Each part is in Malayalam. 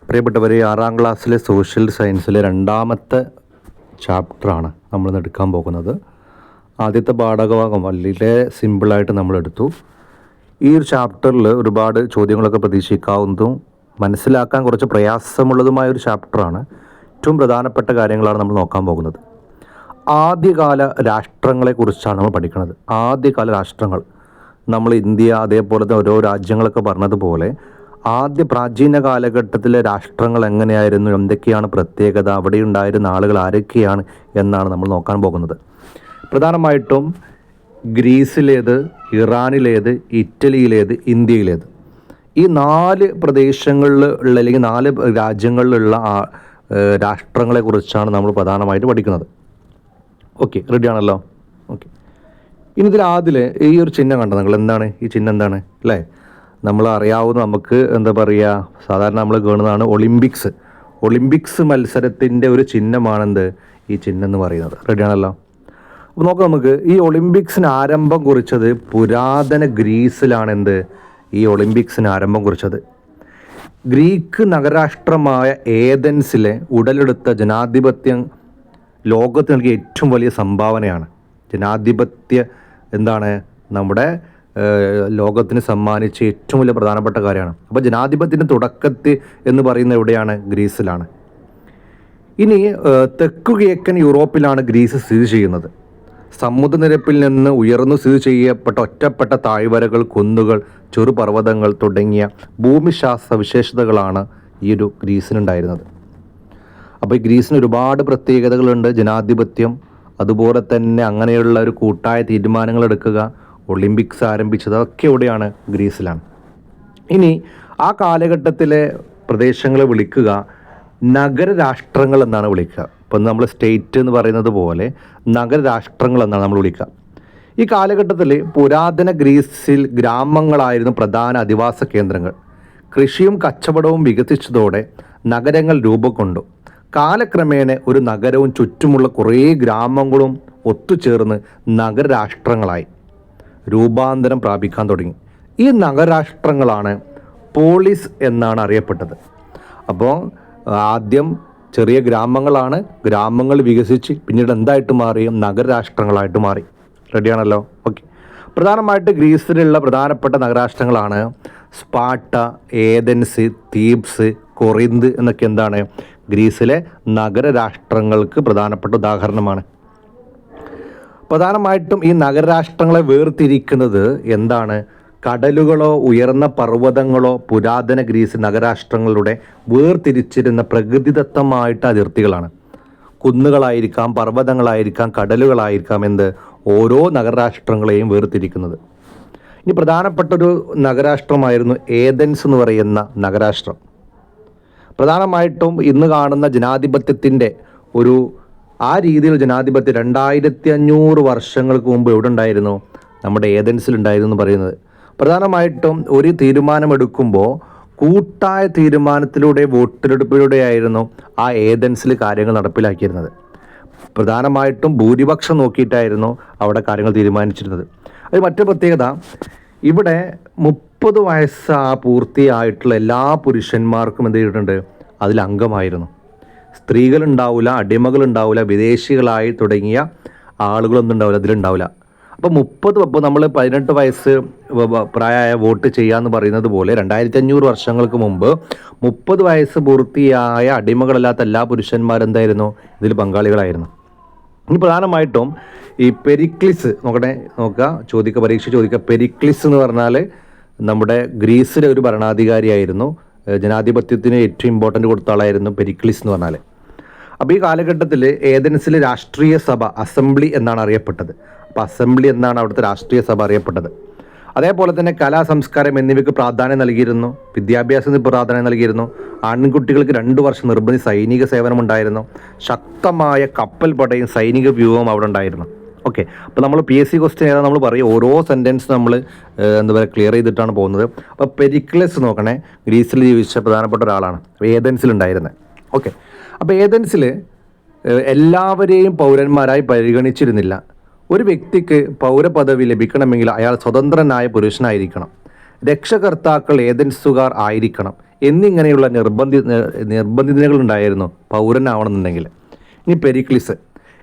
പ്രിയപ്പെട്ടവരെ, 6ാം ക്ലാസ്സിലെ സോഷ്യൽ സയൻസിലെ രണ്ടാമത്തെ ചാപ്റ്ററാണ് നമ്മൾ എടുക്കാൻ പോകുന്നത്. ആദ്യത്തെ പാഠഭാഗം വളരെ സിമ്പിളായിട്ട് നമ്മളെടുത്തു. ഈ ഒരു ചാപ്റ്ററിൽ ഒരുപാട് ചോദ്യങ്ങളൊക്കെ പ്രതീക്ഷിക്കാവുന്നതും മനസ്സിലാക്കാൻ കുറച്ച് പ്രയാസമുള്ളതുമായൊരു ചാപ്റ്ററാണ്. ഏറ്റവും പ്രധാനപ്പെട്ട കാര്യങ്ങളാണ് നമ്മൾ നോക്കാൻ പോകുന്നത്. ആദ്യകാല രാഷ്ട്രങ്ങളെക്കുറിച്ചാണ് നമ്മൾ പഠിക്കുന്നത്. ആദ്യകാല രാഷ്ട്രങ്ങൾ, നമ്മൾ ഇന്ത്യ അതേപോലെ തന്നെ ഓരോ രാജ്യങ്ങളൊക്കെ പറഞ്ഞതുപോലെ ആദ്യ പ്രാചീന കാലഘട്ടത്തിലെ രാഷ്ട്രങ്ങൾ എങ്ങനെയായിരുന്നു, എന്തൊക്കെയാണ് പ്രത്യേകത, അവിടെ ഉണ്ടായിരുന്ന ആളുകൾ ആരൊക്കെയാണ് എന്നാണ് നമ്മൾ നോക്കാൻ പോകുന്നത്. പ്രധാനമായിട്ടും ഗ്രീസിലേത്, ഇറാനിലേത്, ഇറ്റലിയിലേത്, ഇന്ത്യയിലേത്, ഈ 4 പ്രദേശങ്ങളിൽ ഉള്ള അല്ലെങ്കിൽ 4 രാജ്യങ്ങളിലുള്ള രാഷ്ട്രങ്ങളെക്കുറിച്ചാണ് നമ്മൾ പ്രധാനമായിട്ട് പഠിക്കുന്നത്. ഓക്കെ, റെഡിയാണല്ലോ? ഓക്കെ, ഇനി ഇതിൽ ആദ്യം ഈ ഒരു ചിഹ്നം കണ്ടോ നിങ്ങൾ? എന്താണ് ഈ ചിഹ്നം? എന്താണ് അല്ലേ? നമ്മൾ അറിയാവുന്ന, നമുക്ക് എന്താ പറയുക, സാധാരണ നമ്മൾ കാണുന്നതാണ് ഒളിമ്പിക്സ് മത്സരത്തിൻ്റെ ഒരു ചിഹ്നമാണെന്ത് ഈ ചിഹ്നം എന്ന് പറയുന്നത്. റെഡിയാണല്ലോ? അപ്പോൾ നോക്കാം, നമുക്ക് ഈ ഒളിമ്പിക്സിന് ആരംഭം കുറിച്ചത് പുരാതന ഗ്രീസിലാണ്. ഈ ഒളിമ്പിക്സിന് ആരംഭം കുറിച്ചത് ഗ്രീക്ക് നഗരാഷ്ട്രമായ ഏതൻസിലെ ഉടലെടുത്ത ജനാധിപത്യം ലോകത്ത് നൽകിയ ഏറ്റവും വലിയ സംഭാവനയാണ്. ജനാധിപത്യ നമ്മുടെ ലോകത്തിന് സമ്മാനിച്ച ഏറ്റവും വലിയ പ്രധാനപ്പെട്ട കാര്യമാണ്. അപ്പോൾ ജനാധിപത്യത്തിൻ്റെ തുടക്കത്തിൽ എന്ന് പറയുന്നത് എവിടെയാണ്? ഗ്രീസിലാണ്. ഇനി തെക്കു കിഴക്കൻ യൂറോപ്പിലാണ് ഗ്രീസ് സ്ഥിതി ചെയ്യുന്നത്. സമുദ്രനിരപ്പിൽ നിന്ന് ഉയർന്നു സ്ഥിതി ചെയ്യപ്പെട്ട ഒറ്റപ്പെട്ട താഴ്വരകൾ, കുന്നുകൾ, ചെറുപർവ്വതങ്ങൾ തുടങ്ങിയ ഭൂമിശാസ്ത്ര വിശേഷതകളാണ് ഈ ഒരു ഗ്രീസിനുണ്ടായിരുന്നത്. അപ്പോൾ ഈ ഗ്രീസിന് ഒരുപാട് പ്രത്യേകതകളുണ്ട്. ജനാധിപത്യം, അതുപോലെ തന്നെ അങ്ങനെയുള്ള ഒരു കൂട്ടായ തീരുമാനങ്ങൾ എടുക്കുക, ഒളിമ്പിക്സ് ആരംഭിച്ചത്, അതൊക്കെ എവിടെയാണ്? ഗ്രീസിലാണ്. ഇനി ആ കാലഘട്ടത്തിലെ പ്രദേശങ്ങളെ വിളിക്കുക നഗരരാഷ്ട്രങ്ങൾ എന്നാണ് വിളിക്കുക. ഇപ്പം നമ്മൾ സ്റ്റേറ്റ് എന്ന് പറയുന്നത് പോലെ നഗരരാഷ്ട്രങ്ങൾ എന്നാണ് നമ്മൾ വിളിക്കുക. ഈ കാലഘട്ടത്തിൽ പുരാതന ഗ്രീസിൽ ഗ്രാമങ്ങളായിരുന്നു പ്രധാന അധിവാസ കേന്ദ്രങ്ങൾ. കൃഷിയും കച്ചവടവും വികസിച്ചതോടെ നഗരങ്ങൾ രൂപം കൊണ്ടു. കാലക്രമേണ ഒരു നഗരവും ചുറ്റുമുള്ള കുറേ ഗ്രാമങ്ങളും ഒത്തുചേർന്ന് നഗരരാഷ്ട്രങ്ങളായി രൂപാന്തരം പ്രാപിക്കാൻ തുടങ്ങി. ഈ നഗരരാഷ്ട്രങ്ങളാണ് പോളിസ് എന്നാണ് അറിയപ്പെട്ടത്. അപ്പോൾ ആദ്യം ചെറിയ ഗ്രാമങ്ങളാണ്, ഗ്രാമങ്ങൾ വികസിച്ച് പിന്നീട് എന്തായിട്ട് മാറി? നഗരരാഷ്ട്രങ്ങളായിട്ട് മാറി. റെഡിയാണല്ലോ? ഓക്കെ, പ്രധാനമായിട്ട് ഗ്രീസിലുള്ള പ്രധാനപ്പെട്ട നഗരരാഷ്ട്രങ്ങളാണ് സ്പാർട്ട, ഏതൻസ്, തീബ്സ്, കൊറിന്ത് എന്നൊക്കെ ഗ്രീസിലെ നഗരരാഷ്ട്രങ്ങൾക്ക് പ്രധാനപ്പെട്ട ഉദാഹരണമാണ്. പ്രധാനമായിട്ടും ഈ നഗരരാഷ്ട്രങ്ങളെ വേർതിരിക്കുന്നത് കടലുകളോ ഉയർന്ന പർവ്വതങ്ങളോ പുരാതന ഗ്രീസ് നഗരരാഷ്ട്രങ്ങളുടെ വേർതിരിച്ചിരുന്ന പ്രകൃതിദത്തമായിട്ട് അതിർത്തികളാണ്. കുന്നുകളായിരിക്കാം, പർവ്വതങ്ങളായിരിക്കാം, കടലുകളായിരിക്കാം, ഓരോ നഗരരാഷ്ട്രങ്ങളെയും വേർതിരിക്കുന്നത്. ഇനി പ്രധാനപ്പെട്ടൊരു നഗരരാഷ്ട്രമായിരുന്നു ഏതൻസ് എന്ന് പറയുന്ന നഗരരാഷ്ട്രം. പ്രധാനമായിട്ടും ഇന്ന് കാണുന്ന ജനാധിപത്യത്തിൻ്റെ ആ രീതിയിൽ ജനാധിപത്യം 2500 വർഷങ്ങൾക്ക് മുമ്പ് എവിടെ ഉണ്ടായിരുന്നു? നമ്മുടെ ഏതൻസിലുണ്ടായിരുന്നു എന്ന് പറയുന്നത്. പ്രധാനമായിട്ടും ഒരു തീരുമാനമെടുക്കുമ്പോൾ കൂട്ടായ തീരുമാനത്തിലൂടെ, വോട്ടെടുപ്പിലൂടെയായിരുന്നു ആ ഏതൻസിൽ കാര്യങ്ങൾ നടപ്പിലാക്കിയിരുന്നത്. പ്രധാനമായിട്ടും ഭൂരിപക്ഷം നോക്കിയിട്ടായിരുന്നു അവിടെ കാര്യങ്ങൾ തീരുമാനിച്ചിരുന്നത്. അത് മറ്റൊരു പ്രത്യേകത, ഇവിടെ 30 വയസ്സ് പൂർത്തിയായിട്ടുള്ള എല്ലാ പുരുഷന്മാർക്കും എന്ത് ചെയ്തിട്ടുണ്ട്? അതിൽ അംഗമായിരുന്നു. സ്ത്രീകളുണ്ടാവില്ല, അടിമകളുണ്ടാവില്ല, വിദേശികളായി തുടങ്ങിയ ആളുകളൊന്നും ഉണ്ടാവില്ല, അതിലുണ്ടാവില്ല. അപ്പോൾ 30 നമ്മൾ 18 വയസ്സ് പ്രായമായ വോട്ട് ചെയ്യാന്ന് പറയുന്നത് പോലെ 2500 വർഷങ്ങൾക്ക് മുമ്പ് 30 വയസ്സ് പൂർത്തിയായ അടിമകളല്ലാത്ത എല്ലാ പുരുഷന്മാരും എന്തായിരുന്നു? ഇതിൽ പങ്കാളികളായിരുന്നു. ഇനി പ്രധാനമായിട്ടും ഈ പെരിക്ലിസ് പരീക്ഷ ചോദിക്കുക. പെരിക്ലിസ് എന്ന് പറഞ്ഞാൽ നമ്മുടെ ഗ്രീസിലെ ഒരു ഭരണാധികാരിയായിരുന്നു. ജനാധിപത്യത്തിന് ഏറ്റവും ഇമ്പോർട്ടൻ്റ് കൊടുത്ത ആളായിരുന്നു പെരിക്ലിസ് എന്ന് പറഞ്ഞാൽ. അപ്പോൾ ഈ കാലഘട്ടത്തിൽ ഏതൻസിലെ രാഷ്ട്രീയ സഭ അസംബ്ലി എന്നാണ് അറിയപ്പെട്ടത്. അപ്പോൾ അസംബ്ലി എന്നാണ് അവിടുത്തെ രാഷ്ട്രീയ സഭ അറിയപ്പെട്ടത്. അതേപോലെ തന്നെ കലാ, സംസ്കാരം എന്നിവയ്ക്ക് പ്രാധാന്യം നൽകിയിരുന്നു. വിദ്യാഭ്യാസത്തിന് പ്രാധാന്യം നൽകിയിരുന്നു. ആൺകുട്ടികൾക്ക് 2 വർഷം നിർബന്ധിത സൈനിക സേവനം ഉണ്ടായിരുന്നു. ശക്തമായ കപ്പൽ പടയും സൈനിക വ്യൂഹവും അവിടെ ഉണ്ടായിരുന്നു. ഓക്കെ, അപ്പോൾ നമ്മൾ PSC ക്വസ്റ്റ്യൻ ഏതാ നമ്മൾ പറയും, ഓരോ സെൻറ്റൻസ് നമ്മൾ ക്ലിയർ ചെയ്തിട്ടാണ് പോകുന്നത്. അപ്പോൾ പെരിക്ലസ് ഗ്രീസിൽ ജീവിച്ച പ്രധാനപ്പെട്ട ഒരാളാണ്, ഏതൻസിലുണ്ടായിരുന്നത്. ഓക്കെ, അപ്പോൾ ഏതൻസിൽ എല്ലാവരെയും പൗരന്മാരായി പരിഗണിച്ചിരുന്നില്ല. ഒരു വ്യക്തിക്ക് പൗരപദവി ലഭിക്കണമെങ്കിൽ അയാൾ സ്വതന്ത്രനായ പുരുഷനായിരിക്കണം. രക്ഷകർത്താക്കൾ ഏതൻസുകാർ ആയിരിക്കണം. എന്നിങ്ങനെയുള്ള നിർബന്ധിതകളുണ്ടായിരുന്നു പൗരനാവണമെന്നുണ്ടെങ്കിൽ. ഇനി പെരിക്ലിസ്,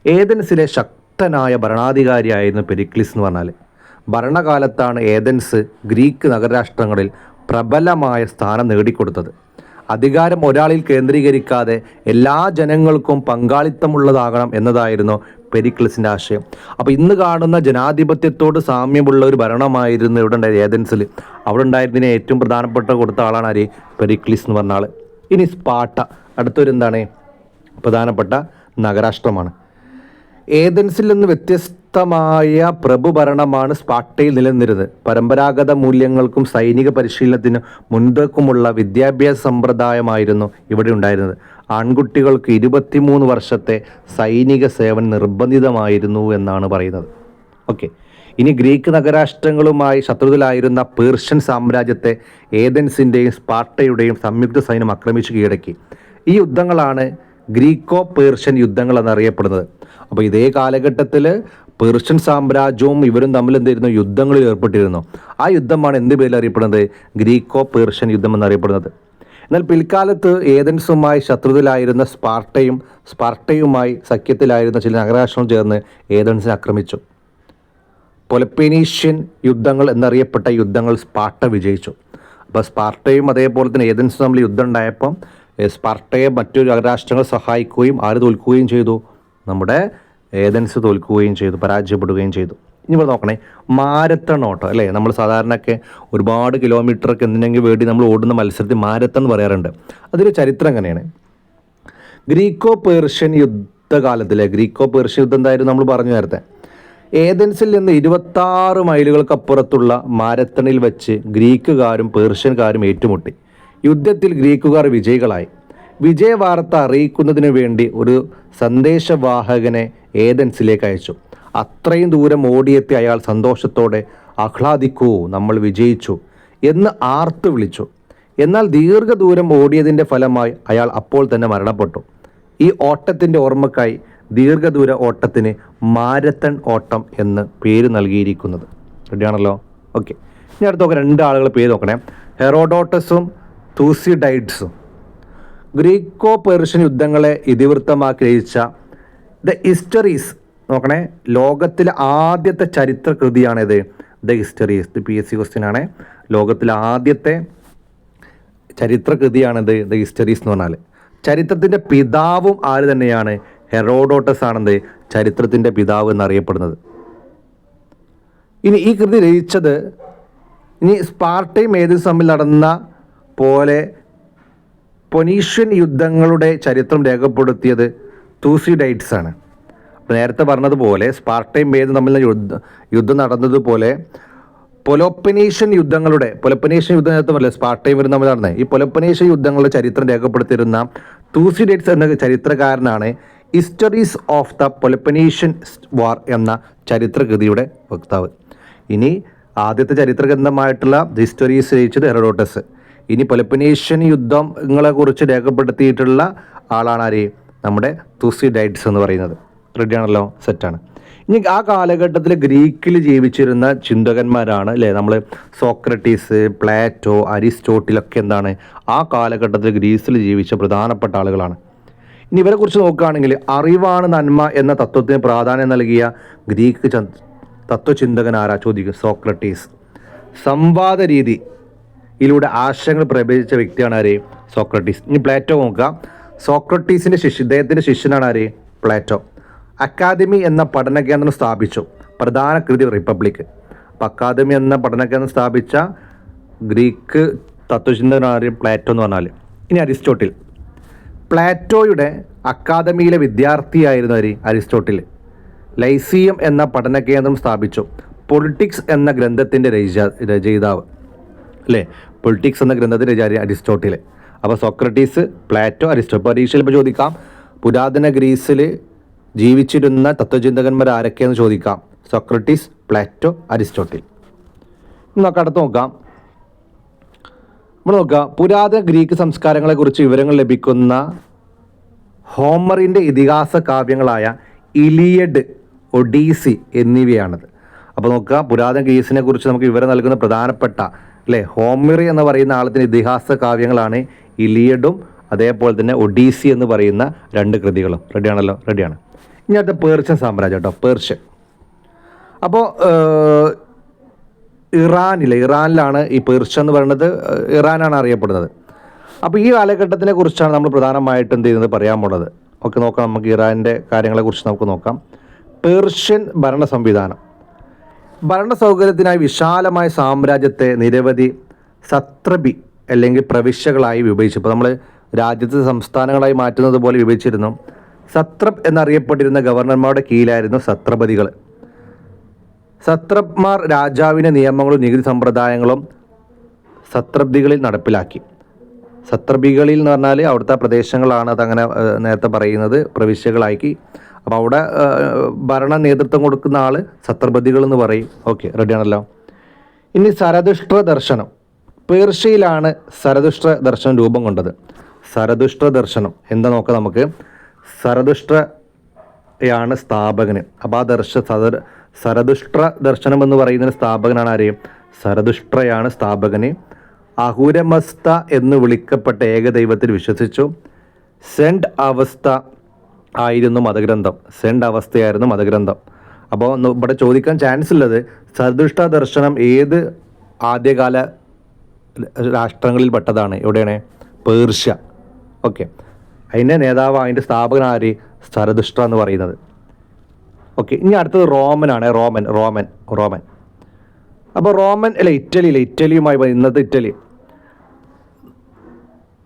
ഏതൻസിലെ ശക്തനായ ഭരണാധികാരിയായിരുന്നു പെരിക്ലിസ് എന്ന് പറഞ്ഞാൽ. ഭരണകാലത്താണ് ഏതൻസ് ഗ്രീക്ക് നഗരരാഷ്ട്രങ്ങളിൽ പ്രബലമായ സ്ഥാനം നേടിക്കൊടുത്തത്. അധികാരം ഒരാളിൽ കേന്ദ്രീകരിക്കാതെ എല്ലാ ജനങ്ങൾക്കും പങ്കാളിത്തമുള്ളതാകണം എന്നതായിരുന്നു പെരിക്ലിസിൻ്റെ ആശയം. അപ്പോൾ ഇന്ന് കാണുന്ന ജനാധിപത്യത്തോട് സാമ്യമുള്ള ഒരു ഭരണമായിരുന്നു ഇവിടെ ഉണ്ടായത് ഏതൻസിൽ. അവിടെ ഉണ്ടായിരുന്നതിന് ഏറ്റവും പ്രധാനപ്പെട്ട കൊടുത്ത ആളാണ് ആര്? പെരിക്ലിസ് എന്ന് പറഞ്ഞ ആൾ. ഇനി സ്പാർട്ട, അടുത്തൊരു എന്താണ് പ്രധാനപ്പെട്ട നഗരാഷ്ട്രമാണ്. ഏതൻസിൽ നിന്ന് വ്യത്യസ്തമായ പ്രഭുഭരണമാണ് സ്പാർട്ടയിൽ നിലനിന്നിരുന്നത്. പരമ്പരാഗത മൂല്യങ്ങൾക്കും സൈനിക പരിശീലനത്തിനും മുൻതൂക്കമുള്ള വിദ്യാഭ്യാസ സമ്പ്രദായമായിരുന്നു ഇവിടെ ഉണ്ടായിരുന്നത്. ആൺകുട്ടികൾക്ക് 23 വർഷത്തെ സൈനിക സേവനം നിർബന്ധിതമായിരുന്നു എന്നാണ് പറയുന്നത്. ഓക്കെ, ഇനി ഗ്രീക്ക് നഗരാഷ്ട്രങ്ങളുമായി ശത്രുതയിലായിരുന്ന പേർഷ്യൻ സാമ്രാജ്യത്തെ ഏതൻസിൻ്റെയും സ്പാർട്ടയുടെയും സംയുക്ത സൈന്യം ആക്രമിച്ച് കീഴടക്കി. ഈ യുദ്ധങ്ങളാണ് ഗ്രീക്കോ പേർഷ്യൻ യുദ്ധങ്ങൾ എന്നറിയപ്പെടുന്നത്. അപ്പോൾ ഇതേ കാലഘട്ടത്തിൽ പേർഷ്യൻ സാമ്രാജ്യവും ഇവരും തമ്മിൽ എന്തായിരുന്നു? യുദ്ധങ്ങളിൽ ഏർപ്പെട്ടിരുന്നു. ആ യുദ്ധമാണ് എന്ത് പേരിൽ അറിയപ്പെടുന്നത്? ഗ്രീക്കോ പേർഷ്യൻ യുദ്ധം എന്നറിയപ്പെടുന്നത്. എന്നാൽ പിൽക്കാലത്ത് ഏതൻസുമായി ശത്രുതയിലായിരുന്ന സ്പാർട്ടയുമായി സഖ്യത്തിലായിരുന്ന ചില നഗരാഷ്ട്രങ്ങൾ ചേർന്ന് ഏതൻസിനെ ആക്രമിച്ചു. പൊലപ്പേനീഷ്യൻ യുദ്ധങ്ങൾ എന്നറിയപ്പെട്ട യുദ്ധങ്ങൾ സ്പാർട്ട വിജയിച്ചു. അപ്പോൾ സ്പാർട്ടയും അതേപോലെ തന്നെ ഏതൻസും തമ്മിൽ യുദ്ധം ഉണ്ടായപ്പം സ്പാർട്ടയെ മറ്റൊരു നഗരാഷ്ട്രങ്ങൾ സഹായിക്കുകയും ആര് തോൽക്കുകയും ചെയ്തു? നമ്മുടെ ഏതൻസ് തോൽക്കുകയും ചെയ്തു, പരാജയപ്പെടുകയും ചെയ്തു. ഇനി ഇവിടെ നോക്കണേ, മാരത്തൺ ഓട്ടം അല്ലേ? നമ്മൾ സാധാരണയൊക്കെ ഒരുപാട് കിലോമീറ്ററൊക്കെ എന്തിനെങ്കിലും വേണ്ടി നമ്മൾ ഓടുന്ന മത്സരത്തിൽ മാരത്തൺ എന്ന് പറയാറുണ്ട്. അതിൻ്റെ ചരിത്രം എങ്ങനെയാണ്? ഗ്രീക്കോ പേർഷ്യൻ യുദ്ധകാലത്തിലെ ഗ്രീക്കോ പേർഷ്യൻ യുദ്ധം എന്തായാലും നമ്മൾ പറഞ്ഞു നേരത്തെ. ഏതൻസിൽ നിന്ന് 26 മൈലുകൾക്കപ്പുറത്തുള്ള മാരത്തണിൽ വെച്ച് ഗ്രീക്കുകാരും പേർഷ്യൻകാരും ഏറ്റുമുട്ടി. യുദ്ധത്തിൽ ഗ്രീക്കുകാർ വിജയികളായി. വിജയവാർത്ത അറിയിക്കുന്നതിന് വേണ്ടി ഒരു സന്ദേശവാഹകനെ ഏതൻസിലേക്ക് അയച്ചു. അത്രയും ദൂരം ഓടിയെത്തി അയാൾ സന്തോഷത്തോടെ ആഹ്ലാദിക്കൂ, നമ്മൾ വിജയിച്ചു എന്ന് ആർത്തു വിളിച്ചു. എന്നാൽ ദീർഘദൂരം ഓടിയതിൻ്റെ ഫലമായി അയാൾ അപ്പോൾ തന്നെ മരണപ്പെട്ടു. ഈ ഓട്ടത്തിൻ്റെ ഓർമ്മക്കായി ദീർഘദൂര ഓട്ടത്തിന് മാരത്തൺ ഓട്ടം എന്ന് പേര് നൽകിയിരിക്കുന്നത്. റെഡിയാണല്ലോ? ഓക്കെ, ഇനി അടുത്ത നോക്കാം, 2 ആളുകൾ പേര് നോക്കണേ. ഹെറോഡോട്ടസും തൂസിഡൈഡ്സും. ഗ്രീക്കോ പേർഷ്യൻ യുദ്ധങ്ങളെ ഇതിവൃത്തമാക്കി രചിച്ച ദ ഹിസ്റ്ററീസ് നോക്കണേ, ലോകത്തിലെ ആദ്യത്തെ ചരിത്ര കൃതിയാണിത്. ദ ഹിസ്റ്ററീസ്, ഇത് PSC ക്വസ്റ്റ്യൻ ആണ്. ലോകത്തിലെ ആദ്യത്തെ ചരിത്ര കൃതിയാണിത് ദ ഹിസ്റ്ററീസ് എന്ന് പറഞ്ഞാൽ. ചരിത്രത്തിൻ്റെ പിതാവും ആര് തന്നെയാണ്? ഹെറോഡോട്ടസ് ആണെന്ത് ചരിത്രത്തിൻ്റെ പിതാവ് എന്നറിയപ്പെടുന്നത്. ഇനി ഈ കൃതി രചിച്ചത്, ഇനി സ്പാർട്ടയും ഏതൻസും തമ്മിൽ നടന്ന പോലെ പൊനീഷ്യൻ യുദ്ധങ്ങളുടെ ചരിത്രം രേഖപ്പെടുത്തിയത് തൂസിഡൈഡ്സ് ആണ്. അപ്പോൾ നേരത്തെ പറഞ്ഞതുപോലെ സ്പാർട്ടയും ഏതും തമ്മിൽ യുദ്ധം നടന്നതുപോലെ പൊലോപ്പനേഷ്യൻ യുദ്ധം നേരത്തെ പറയില്ല, സ്പാർട്ടയും വരും തമ്മിൽ നടന്നത്. ഈ പൊലോപ്പനേഷ്യൻ യുദ്ധങ്ങളുടെ ചരിത്രം രേഖപ്പെടുത്തിയിരുന്ന തൂസിഡൈഡ്സ് എന്ന ചരിത്രകാരനാണ് ഹിസ്റ്ററീസ് ഓഫ് ദ പൊലോപ്പനേഷ്യൻ വാർ എന്ന ചരിത്രകൃതിയുടെ വക്താവ്. ഇനി ആദ്യത്തെ ചരിത്രഗ്രന്ഥമായിട്ടുള്ള ഹിസ്റ്ററീസ് രചിച്ചത് ഹെറോഡോട്ടസ്. ഇനി പൊലോപ്പനേഷ്യൻ യുദ്ധങ്ങളെ കുറിച്ച് രേഖപ്പെടുത്തിയിട്ടുള്ള ആളാണ് ആര്? നമ്മുടെ തൂസിഡൈഡ്സ് എന്ന് പറയുന്നത്. റെഡിയാണല്ലോ? സെറ്റാണ്. ഇനി ആ കാലഘട്ടത്തിൽ ഗ്രീക്കിൽ ജീവിച്ചിരുന്ന ചിന്തകന്മാരാണ് അല്ലേ? നമ്മൾ സോക്രട്ടീസ്, പ്ലാറ്റോ, അരിസ്റ്റോട്ടിലൊക്കെ എന്താണ് ആ കാലഘട്ടത്തിൽ ഗ്രീസിൽ ജീവിച്ച പ്രധാനപ്പെട്ട ആളുകളാണ്. ഇനി ഇവരെ കുറിച്ച് നോക്കുകയാണെങ്കിൽ അറിവാണ് നന്മ എന്ന തത്വത്തിന് പ്രാധാന്യം നൽകിയ ഗ്രീക്ക് തത്വചിന്തകൻ ആരാ ചോദിക്കും? സോക്രട്ടീസ്. സംവാദ രീതിയിലൂടെ ആശയങ്ങൾ പ്രചരിപ്പിച്ച വ്യക്തിയാണ് ആര്? സോക്രട്ടീസ്. ഇനി പ്ലാറ്റോ നോക്കുക. സോക്രട്ടീസിൻ്റെ ഇദ്ദേഹത്തിൻ്റെ ശിഷ്യനാണ് ആര്? പ്ലാറ്റോ. അക്കാദമി എന്ന പഠന കേന്ദ്രം സ്ഥാപിച്ചു. പ്രധാന കൃതി റിപ്പബ്ലിക്. അപ്പോൾ അക്കാദമി എന്ന പഠന കേന്ദ്രം സ്ഥാപിച്ച ഗ്രീക്ക് തത്വചിന്തകനാണ് പ്ലാറ്റോ എന്ന് പറഞ്ഞാൽ. ഇനി അരിസ്റ്റോട്ടിൽ. പ്ലാറ്റോയുടെ അക്കാദമിയിലെ വിദ്യാർത്ഥിയായിരുന്നു അരിസ്റ്റോട്ടിൽ. ലൈസിയം എന്ന പഠന കേന്ദ്രം സ്ഥാപിച്ചു. പൊളിറ്റിക്സ് എന്ന ഗ്രന്ഥത്തിൻ്റെ രചയിതാവ് അല്ലേ? പൊളിറ്റിക്സ് എന്ന ഗ്രന്ഥത്തിൻ്റെ രചയിതാവ് അരിസ്റ്റോട്ടിൽ. അപ്പോൾ സോക്രട്ടീസ്, പ്ലാറ്റോ, അരിസ്റ്റോട്ടിൽ. പരീക്ഷയിൽ ഇപ്പോൾ ചോദിക്കാം, പുരാതന ഗ്രീസിൽ ജീവിച്ചിരുന്ന തത്വചിന്തകന്മാർ ആരൊക്കെയെന്ന് ചോദിക്കാം. Socrates, Plato, Aristotle. നമുക്ക് അടുത്ത് നോക്കാം. നമ്മൾ നോക്കുക, പുരാതന ഗ്രീക്ക് സംസ്കാരങ്ങളെക്കുറിച്ച് വിവരങ്ങൾ ലഭിക്കുന്ന ഹോമറിൻ്റെ ഇതിഹാസ കാവ്യങ്ങളായ ഇലിയഡ്, ഒഡീസി എന്നിവയാണത്. അപ്പോൾ നോക്കുക, പുരാതന ഗ്രീസിനെ കുറിച്ച് നമുക്ക് വിവരം നൽകുന്ന പ്രധാനപ്പെട്ട അല്ലേ? ഹോമിർ എന്ന് പറയുന്ന ആളത്തിന് ഇതിഹാസ കാവ്യങ്ങളാണ് ഇലിയഡും അതേപോലെ തന്നെ ഒഡീസി എന്ന് പറയുന്ന 2 കൃതികളും. റെഡിയാണല്ലോ? റെഡിയാണ്. ഇനി അടുത്ത പേർഷ്യൻ സാമ്രാജ്യം കേട്ടോ, പേർഷ്യൻ. അപ്പോൾ ഇറാനിലാണ് ഈ പേർഷ്യ എന്ന് പറയുന്നത്, ഇറാനാണ് അറിയപ്പെടുന്നത്. അപ്പോൾ ഈ കാലഘട്ടത്തിനെ കുറിച്ചാണ് നമ്മൾ പ്രധാനമായിട്ടും എന്ത് ചെയ്യുന്നത് പറയാൻ പോണത്. ഓക്കെ, നോക്കാം. നമുക്ക് ഇറാൻ്റെ കാര്യങ്ങളെക്കുറിച്ച് നമുക്ക് നോക്കാം. പേർഷ്യൻ ഭരണ സംവിധാനം. ഭരണ സൗകര്യത്തിനായി വിശാലമായ സാമ്രാജ്യത്തെ നിരവധി സത്രബി അല്ലെങ്കിൽ പ്രവിശ്യകളായി വിഭജിച്ചു. ഇപ്പോൾ നമ്മൾ രാജ്യത്തെ സംസ്ഥാനങ്ങളായി മാറ്റുന്നത് പോലെ വിഭജിച്ചിരുന്നു. സത്രബ് എന്നറിയപ്പെട്ടിരുന്ന ഗവർണർമാരുടെ കീഴിലായിരുന്നു സത്രപതികൾ. സത്രപ്മാർ രാജാവിൻ്റെ നിയമങ്ങളും നികുതി സമ്പ്രദായങ്ങളും സത്രബ്ദികളിൽ നടപ്പിലാക്കി. സത്രബികളിൽ എന്ന് പറഞ്ഞാൽ അവിടുത്തെ പ്രദേശങ്ങളാണ് അതങ്ങനെ നേരത്തെ പറയുന്നത്, പ്രവിശ്യകളാക്കി. അപ്പോൾ അവിടെ ഭരണ നേതൃത്വം കൊടുക്കുന്ന ആൾ സത്രപതികൾ എന്ന് പറയും. ഓക്കെ, റെഡിയാണല്ലോ. ഇനി സരതുഷ്ട്ര ദർശനം. പേർഷ്യയിലാണ് സരതുഷ്ട്ര ദർശനം രൂപം കൊണ്ടത്. സരതുഷ്ട്ര ദർശനം എന്താ നോക്കാം നമുക്ക്. സരതുഷ്ട്രയാണ് സ്ഥാപകന്. അപ്പോൾ ആ സരതുഷ്ട്ര ദർശനം എന്ന് പറയുന്നതിന് സ്ഥാപകനാണ് ആര്? സരതുഷ്ട്രയാണ് സ്ഥാപകന്. അഹുരമസ്ത എന്ന് വിളിക്കപ്പെട്ട ഏകദൈവത്തിൽ വിശ്വസിച്ചു. സെൻഡ് അവസ്ഥ ആയിരുന്നു മതഗ്രന്ഥം. സെൻഡ് അവസ്ഥയായിരുന്നു മതഗ്രന്ഥം. അപ്പോൾ ഇവിടെ ചോദിക്കാൻ ചാൻസ് ഉള്ളത് സരതുഷ്ട്ര ദർശനം ഏത് ആദ്യകാല രാഷ്ട്രങ്ങളിൽ പെട്ടതാണ്? എവിടെയാണ്? പേർഷ്യ. ഓക്കെ, അതിൻ്റെ നേതാവ്, അതിൻ്റെ സ്ഥാപകൻ ആര്? സരതുഷ്ട്ര എന്ന് പറയുന്നത്. ഓക്കെ, ഇനി അടുത്തത് റോമനാണ്. റോമൻ. അപ്പോൾ റോമൻ അല്ല, ഇറ്റലിയുമായി ഇന്നത്തെ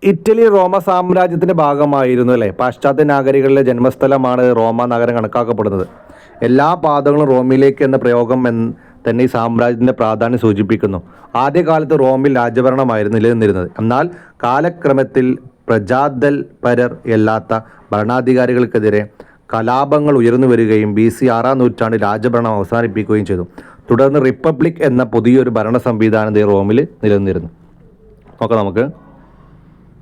ഇറ്റലി റോമ സാമ്രാജ്യത്തിൻ്റെ ഭാഗമായിരുന്നു അല്ലേ? പാശ്ചാത്യ നാഗരികളിലെ ജന്മസ്ഥലമാണ് റോമ നഗരം കണക്കാക്കപ്പെടുന്നത്. എല്ലാ പാതകളും റോമിലേക്ക് എന്ന പ്രയോഗം തന്നെ ഈ സാമ്രാജ്യത്തിൻ്റെ പ്രാധാന്യം സൂചിപ്പിക്കുന്നു. ആദ്യകാലത്ത് റോമിൽ രാജഭരണമായിരുന്നു നിലനിന്നിരുന്നത്. എന്നാൽ കാലക്രമത്തിൽ പ്രജാതൽപരർ അല്ലാത്ത ഭരണാധികാരികൾക്കെതിരെ കലാപങ്ങൾ ഉയർന്നു വരികയും BC 6-ാം നൂറ്റാണ്ടിൽ രാജഭരണം അവസാനിപ്പിക്കുകയും ചെയ്തു. തുടർന്ന് റിപ്പബ്ലിക് എന്ന പുതിയൊരു ഭരണ സംവിധാനം റോമിൽ നിലനിന്നിരുന്നു. നോക്കാം നമുക്ക്.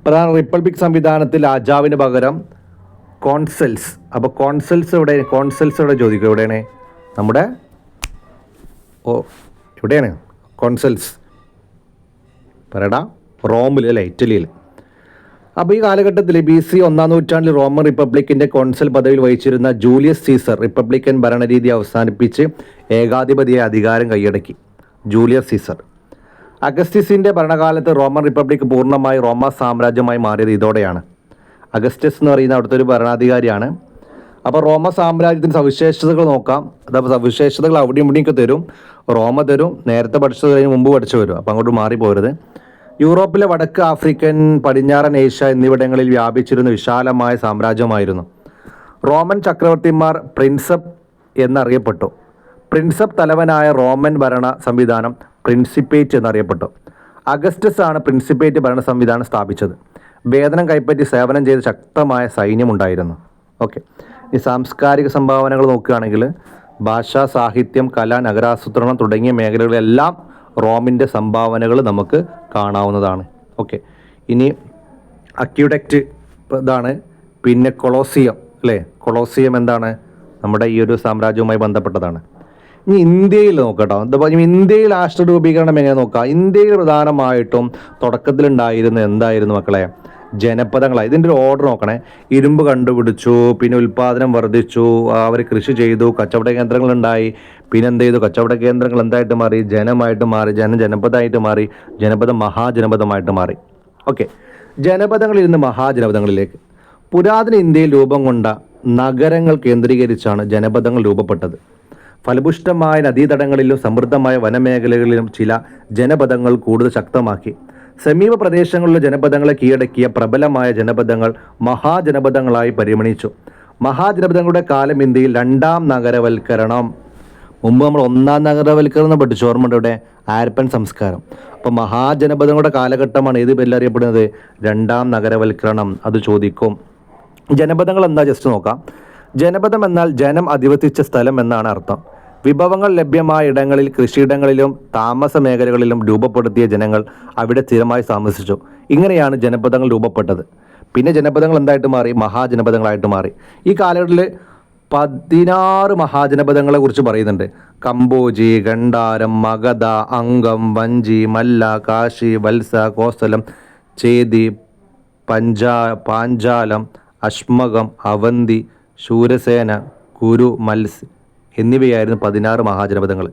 പ്രധാന റിപ്പബ്ലിക് സംവിധാനത്തിൽ രാജാവിന് പകരം കോൺസൽസ്. അപ്പോൾ കോൺസൽസ് എവിടെ ചോദിക്കും? എവിടെയാണ്? നമ്മുടെ എവിടെയാണ് കോൺസൽസ്? പറയടാ. റോമിൽ അല്ലേ? ഇറ്റലിയിൽ. അപ്പോൾ ഈ കാലഘട്ടത്തിൽ BC 1-ാം നൂറ്റാണ്ടിൽ റോമൻ റിപ്പബ്ലിക്കിൻ്റെ കോൺസൽ പദവിയിൽ വഹിച്ചിരുന്ന ജൂലിയസ് സീസർ റിപ്പബ്ലിക്കൻ ഭരണരീതി അവസാനിപ്പിച്ച് ഏകാധിപതിയായ അധികാരം കൈയടക്കി. Julius Caesar. അഗസ്റ്റിസിൻ്റെ ഭരണകാലത്ത് റോമൻ റിപ്പബ്ലിക് പൂർണ്ണമായി റോമ സാമ്രാജ്യമായി മാറിയത് ഇതോടെയാണ്. അഗസ്റ്റസ് എന്ന് പറയുന്ന അവിടുത്തെ ഒരു ഭരണാധികാരിയാണ്. അപ്പോൾ റോമ സാമ്രാജ്യത്തിൻ്റെ സവിശേഷതകൾ നോക്കാം. അതപ്പോൾ സവിശേഷതകൾ അവിടെയും ഇവിടെയൊക്കെ തരും. റോമ തരും, നേരത്തെ പഠിച്ചത് കഴിഞ്ഞ് മുമ്പ് പഠിച്ചു വരും. അപ്പോൾ അങ്ങോട്ട് മാറിപ്പോരുത്. യൂറോപ്പിലെ വടക്ക് ആഫ്രിക്കൻ, പടിഞ്ഞാറൻ ഏഷ്യ എന്നിവിടങ്ങളിൽ വ്യാപിച്ചിരുന്ന വിശാലമായ സാമ്രാജ്യമായിരുന്നു. റോമൻ ചക്രവർത്തിമാർ പ്രിൻസപ്പ് എന്നറിയപ്പെട്ടു. പ്രിൻസപ്പ് തലവനായ റോമൻ ഭരണ സംവിധാനം പ്രിൻസിപ്പേറ്റ് എന്നറിയപ്പെട്ടു. അഗസ്റ്റസ് ആണ് പ്രിൻസിപ്പേറ്റ് ഭരണ സംവിധാനം സ്ഥാപിച്ചത്. വേതനം കൈപ്പറ്റി സേവനം ചെയ്ത ശക്തമായ സൈന്യമുണ്ടായിരുന്നു. ഓക്കെ, ഈ സാംസ്കാരിക സംഭാവനകൾ നോക്കുകയാണെങ്കിൽ ഭാഷ, സാഹിത്യം, കല, നഗരാസൂത്രണം തുടങ്ങിയ മേഖലകളിലെല്ലാം റോമിൻ്റെ സംഭാവനകൾ നമുക്ക് കാണാവുന്നതാണ്. ഓക്കെ, ഇനി അക്യൂഡക്റ്റ് ഇതാണ്. പിന്നെ കൊളോസിയം അല്ലേ? കൊളോസിയം എന്താണ്? നമ്മുടെ ഈ ഒരു സാമ്രാജ്യവുമായി ബന്ധപ്പെട്ടതാണ്. ഇനി ഇന്ത്യയിൽ നോക്കട്ടോ. ഇന്ത്യയിൽ രാഷ്ട്ര രൂപീകരണം എങ്ങനെ നോക്കാം? ഇന്ത്യയിൽ പ്രധാനമായിട്ടും തുടക്കത്തിലുണ്ടായിരുന്ന എന്തായിരുന്നു മക്കളെ? ജനപദങ്ങളാണ്. ഇതിൻ്റെ ഒരു ഓർഡർ നോക്കണേ. ഇരുമ്പ് കണ്ടുപിടിച്ചു, പിന്നെ ഉൽപ്പാദനം വർദ്ധിച്ചു, അവർ കൃഷി ചെയ്തു, കച്ചവട കേന്ദ്രങ്ങളുണ്ടായി. പിന്നെ എന്ത് ചെയ്തു? കച്ചവട കേന്ദ്രങ്ങൾ എന്തായിട്ട് മാറി? ജനമായിട്ട് മാറി. ജനപദമായിട്ട് മാറി. ജനപദം മഹാജനപദമായിട്ട് മാറി. ഓക്കെ, ജനപദങ്ങളിൽ നിന്ന് മഹാജനപദങ്ങളിലേക്ക്. പുരാതന ഇന്ത്യയിൽ രൂപം കൊണ്ട നഗരങ്ങൾ കേന്ദ്രീകരിച്ചാണ് ജനപദങ്ങൾ രൂപപ്പെട്ടത്. ഫലപുഷ്ടമായ നദീതടങ്ങളിലും സമൃദ്ധമായ വനമേഖലകളിലും ചില ജനപദങ്ങൾ കൂടുതൽ ശക്തമാക്കി. സമീപ പ്രദേശങ്ങളിലെ ജനപദങ്ങളെ കീഴടക്കിയ പ്രബലമായ ജനപദങ്ങൾ മഹാജനപദങ്ങളായി പരിഗണിച്ചു. മഹാജനപദങ്ങളുടെ കാലം ഇന്ത്യയിൽ 2-ാം നഗരവൽക്കരണം. മുമ്പ് നമ്മൾ 1-ാം നഗരവൽക്കരണം പഠിച്ചു, ഓർമ്മയുണ്ട്? ഇവിടെ ആരപ്പൻ സംസ്കാരം. അപ്പോൾ മഹാജനപദങ്ങളുടെ കാലഘട്ടമാണ് ഏത് പേരിൽ അറിയപ്പെടുന്നത്? 2-ാം നഗരവൽക്കരണം. അത് ചോദിക്കും. ജനപദങ്ങൾ എന്താ ജസ്റ്റ് നോക്കാം. ജനപദം എന്നാൽ ജനം അധിവസിച്ച സ്ഥലം എന്നാണ് അർത്ഥം. വിഭവങ്ങൾ ലഭ്യമായ ഇടങ്ങളിൽ, കൃഷിയിടങ്ങളിലും താമസ മേഖലകളിലും രൂപപ്പെടുത്തിയ ജനങ്ങൾ അവിടെ സ്ഥിരമായി താമസിച്ചു. ഇങ്ങനെയാണ് ജനപദങ്ങൾ രൂപപ്പെട്ടത്. പിന്നെ ജനപദങ്ങൾ എന്തായിട്ട് മാറി? മഹാജനപദങ്ങളായിട്ട് മാറി. ഈ കാലഘട്ടത്തിൽ 16 മഹാജനപദങ്ങളെ കുറിച്ച് പറയുന്നുണ്ട്. കമ്പോജി, ഗണ്ഡാരം, മഗധ, അംഗം, വഞ്ചി, മല്ല, കാശി, വത്സ, കോസലം, ചേതി, പാഞ്ചാലം, അശ്മകം, അവന്തി, ശൂരസേന, കുരു, മത്സ് എന്നിവയായിരുന്നു 16 മഹാജനപദങ്ങൾ.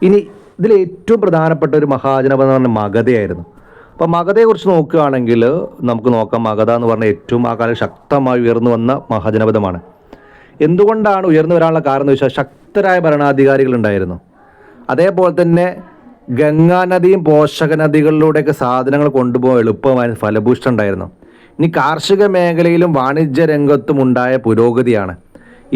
ഇനി ഇതിൽ ഏറ്റവും പ്രധാനപ്പെട്ട ഒരു മഹാജനപദം എന്ന് പറഞ്ഞാൽ മഗധയായിരുന്നു. അപ്പോൾ മഗധയെക്കുറിച്ച് നോക്കുകയാണെങ്കിൽ നമുക്ക് നോക്കാം. മഗധ എന്ന് പറഞ്ഞാൽ ഏറ്റവും ആ കാലം ശക്തമായി ഉയർന്നു വന്ന മഹാജനപദമാണ്. എന്തുകൊണ്ടാണ് ഉയർന്നു വരാനുള്ള കാരണം എന്ന് വെച്ചാൽ ശക്തരായ ഭരണാധികാരികളുണ്ടായിരുന്നു. അതേപോലെ തന്നെ ഗംഗാ നദിയും പോഷക നദികളിലൂടെയൊക്കെ സാധനങ്ങൾ കൊണ്ടുപോകാൻ എളുപ്പമായ ഫലഭൂഷ്ടം ഉണ്ടായിരുന്നു. ഇനി കാർഷിക മേഖലയിലും വാണിജ്യ രംഗത്തും ഉണ്ടായ പുരോഗതിയാണ്.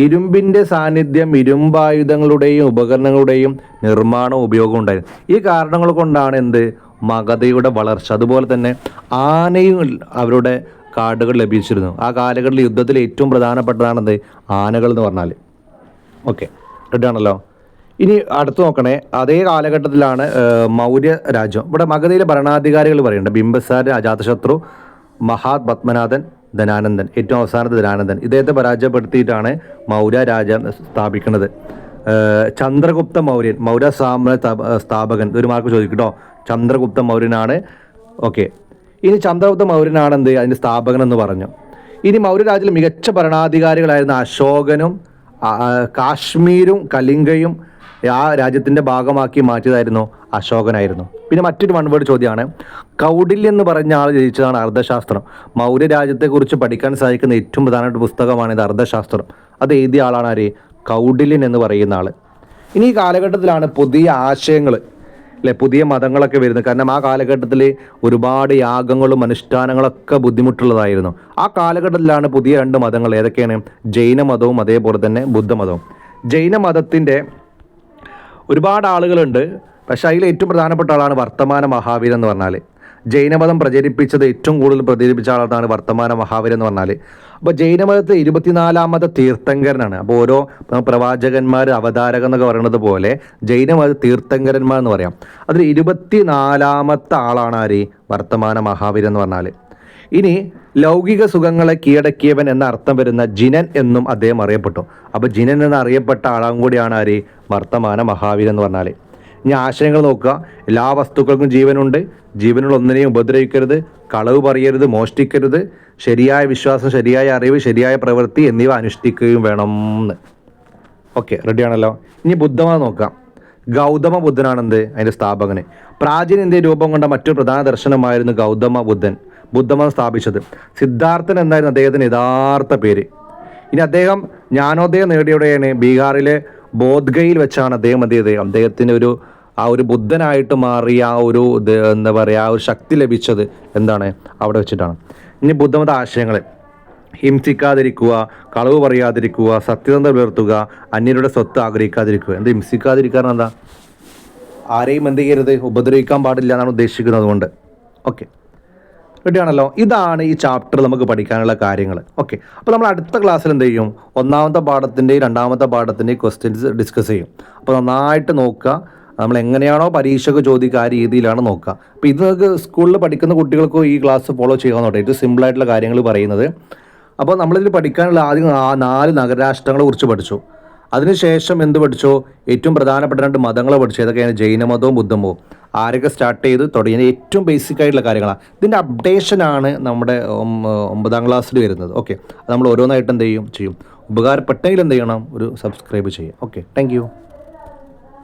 ഇരുമ്പിൻ്റെ സാന്നിധ്യം, ഇരുമ്പായുധങ്ങളുടെയും ഉപകരണങ്ങളുടെയും നിർമ്മാണവും ഉപയോഗവും ഉണ്ടായിരുന്നു. ഈ കാരണങ്ങൾ കൊണ്ടാണ് മഗധയുടെ വളർച്ച. അതുപോലെ തന്നെ ആനയും അവരുടെ കാർഡുകൾ ലഭിച്ചിരുന്നു. ആ കാലഘട്ടത്തിൽ യുദ്ധത്തിൽ ഏറ്റവും പ്രധാനപ്പെട്ടതാണ് ആനകൾ എന്ന് പറഞ്ഞാൽ. ഓക്കെ, റെഡിയാണല്ലോ. ഇനി അടുത്ത് നോക്കണേ, അതേ കാലഘട്ടത്തിലാണ് മൗര്യ രാജ്യം. ഇവിടെ മഗധയിലെ ഭരണാധികാരികൾ പറയുന്നുണ്ട്. ബിംബിസാരൻ, അജാതശത്രു, മഹാത് പത്മനാഥൻ, ധനാനന്ദൻ, ഏറ്റവും അവസാനത്തെ ധനാനന്ദൻ. ഇദ്ദേഹത്തെ പരാജയപ്പെടുത്തിയിട്ടാണ് മൗര്യ രാജ്യം സ്ഥാപിക്കുന്നത്. ചന്ദ്രഗുപ്ത മൗര്യൻ, മൗര്യ സാമ്രാജ്യ സ്ഥാപകൻ. ഒരു മാർക്ക് ചോദിക്കും കേട്ടോ. ചന്ദ്രഗുപ്ത മൗര്യനാണ്. ഓക്കെ, ഇനി ചന്ദ്രഗുപ്ത മൗര്യനാണ് അതിൻ്റെ സ്ഥാപകൻ എന്ന് പറഞ്ഞു. ഇനി മൗര്യ രാജ്യത്തിലെ മികച്ച ഭരണാധികാരികളായിരുന്ന അശോകനും കാശ്മീരും കലിംഗയും ആ രാജ്യത്തിൻ്റെ ഭാഗമാക്കി മാറ്റിയതായിരുന്നു അശോകനായിരുന്നു. പിന്നെ മറ്റൊരു വൺവേർഡ് ചോദ്യമാണ്. കൗടില്യൻ എന്ന് പറഞ്ഞ ആൾ രചിച്ചതാണ് അർത്ഥശാസ്ത്രം. മൗര്യ രാജ്യത്തെക്കുറിച്ച് പഠിക്കാൻ സാധിക്കുന്ന ഏറ്റവും പ്രധാനപ്പെട്ട പുസ്തകമാണ് ഇത്, അർത്ഥശാസ്ത്രം. അത് എഴുതിയ ആളാണ് ആര്? കൗടില്യൻ എന്ന് പറയുന്ന ആൾ. ഇനി ഈ കാലഘട്ടത്തിലാണ് പുതിയ ആശയങ്ങൾ, പുതിയ മതങ്ങളൊക്കെ വരുന്നത്. കാരണം ആ കാലഘട്ടത്തിൽ ഒരുപാട് യാഗങ്ങളും അനുഷ്ഠാനങ്ങളൊക്കെ ബുദ്ധിമുട്ടുള്ളതായിരുന്നു. ആ കാലഘട്ടത്തിലാണ് പുതിയ 2 മതങ്ങൾ. ഏതൊക്കെയാണ്? ജൈനമതവും അതേപോലെ തന്നെ ബുദ്ധമതവും. ജൈനമതത്തിൻ്റെ ഒരുപാട് ആളുകളുണ്ട്, പക്ഷേ അതിൽ ഏറ്റവും പ്രധാനപ്പെട്ട ആളാണ് വർത്തമാന മഹാവീരൻ എന്ന് പറഞ്ഞാൽ. ജൈനമതം പ്രചരിപ്പിച്ചത് ഏറ്റവും കൂടുതൽ പ്രചരിപ്പിച്ച ആളാണ് വർത്തമാന മഹാവീരൻ എന്ന് പറഞ്ഞാൽ. അപ്പോൾ ജൈനമതത്തിൽ 24ാമത്തെ തീർത്ഥങ്കരനാണ്. അപ്പോൾ ഓരോ പ്രവാചകന്മാർ, അവതാരകൻ എന്നൊക്കെ പറയുന്നത് പോലെ ജൈനമത തീർത്ഥങ്കരന്മാർ എന്ന് പറയാം. അതിൽ 24ാമത്തെ ആളാണ് ആര്? വർത്തമാന മഹാവീരൻ എന്ന് പറഞ്ഞാൽ. ഇനി ലൗകിക സുഖങ്ങളെ കീഴടക്കിയവൻ എന്ന അർത്ഥം വരുന്ന ജിനൻ എന്നും അദ്ദേഹം അറിയപ്പെട്ടു. അപ്പോൾ ജിനൻ എന്നറിയപ്പെട്ട ആളും കൂടിയാണ് ആര്? വർത്തമാന മഹാവീരൻ എന്ന് പറഞ്ഞാൽ. ഇനി ആശയങ്ങൾ നോക്കുക. എല്ലാ വസ്തുക്കൾക്കും ജീവനുണ്ട്. ജീവനുള്ള ഒന്നിനെയും ഉപദ്രവിക്കരുത്, കളവ് പറയരുത്, മോഷ്ടിക്കരുത്, ശരിയായ വിശ്വാസം, ശരിയായ അറിവ്, ശരിയായ പ്രവൃത്തി എന്നിവ അനുഷ്ഠിക്കുകയും വേണം എന്ന്. ഓക്കെ, റെഡിയാണല്ലോ. ഇനി ബുദ്ധമതം നോക്കാം. ഗൗതമ ബുദ്ധനാണ് അതിൻ്റെ സ്ഥാപകന്. പ്രാചീന ഇന്ത്യയിൽ രൂപം കൊണ്ട മറ്റൊരു പ്രധാന ദർശനമായിരുന്നു ഗൗതമ ബുദ്ധൻ. ബുദ്ധമതം സ്ഥാപിച്ചത് സിദ്ധാർത്ഥൻ എന്നായിരുന്നു അദ്ദേഹത്തിന് യഥാർത്ഥ പേര്. ഇനി അദ്ദേഹം ജ്ഞാനോദയം നേടിയോടെയാണ് ബീഹാറിലെ ബോധ്ഗയിൽ വെച്ചാണ് അദ്ദേഹത്തിന് ഒരു ബുദ്ധനായിട്ട് മാറിയ ഒരു ശക്തി ലഭിച്ചത് അവിടെ വെച്ചിട്ടാണ്. ഇനി ബുദ്ധമത ആശയങ്ങൾ: ഹിംസിക്കാതിരിക്കുക, കളവ് പറയാതിരിക്കുക, സത്യസന്ധത പുലർത്തുക, അന്യരുടെ സ്വത്ത് ആഗ്രഹിക്കാതിരിക്കുക. ഹിംസിക്കാതിരിക്കാൻ ആരെയും ചെയ്യരുത്, ഉപദ്രവിക്കാൻ പാടില്ല എന്നാണ് ഉദ്ദേശിക്കുന്നത്. അതുകൊണ്ട് ഓക്കെ, റെഡിയാണല്ലോ. ഇതാണ് ഈ ചാപ്റ്റർ നമുക്ക് പഠിക്കാനുള്ള കാര്യങ്ങൾ. ഓക്കെ, അപ്പോൾ നമ്മൾ അടുത്ത ക്ലാസ്സിൽ ചെയ്യും? 1ാമത്തെ പാഠത്തിൻ്റെയും 2ാമത്തെ പാഠത്തിൻ്റെയും ക്വസ്റ്റ്യൻസ് ഡിസ്കസ് ചെയ്യും. അപ്പോൾ നന്നായിട്ട് നോക്കുക. നമ്മൾ എങ്ങനെയാണോ പരീക്ഷയ്ക്ക് ചോദിക്കുക ആ രീതിയിലാണ് നോക്കുക. അപ്പോൾ ഇത് നിങ്ങൾക്ക് സ്കൂളിൽ പഠിക്കുന്ന കുട്ടികൾക്ക് ഈ ക്ലാസ് ഫോളോ ചെയ്യാവുന്നതാണ്. ഏറ്റവും സിമ്പിളായിട്ടുള്ള കാര്യങ്ങൾ പറയുന്നത്. അപ്പോൾ നമ്മളിതിൽ പഠിക്കാനുള്ള ആദ്യം 4 നഗരരാഷ്ട്രങ്ങളെ കുറിച്ച് പഠിച്ചു. അതിനുശേഷം പഠിച്ചോ? ഏറ്റവും പ്രധാനപ്പെട്ട 2 മതങ്ങളെ പഠിച്ചു. ഏതൊക്കെയാണ്? ജൈനമതവും ബുദ്ധമതവും. ആരൊക്കെ സ്റ്റാർട്ട് ചെയ്ത് തുടങ്ങിയ ഏറ്റവും ബേസിക് ആയിട്ടുള്ള കാര്യങ്ങളാണ്. ഇതിൻ്റെ അപ്ഡേഷനാണ് നമ്മുടെ 9ാം ക്ലാസ്സിൽ വരുന്നത്. ഓക്കെ, അത് നമ്മൾ ഓരോന്നായിട്ട് ചെയ്യും. ഉപകാരപ്പെട്ടെങ്കിൽ ഒരു സബ്സ്ക്രൈബ് ചെയ്യുക. Okay, thank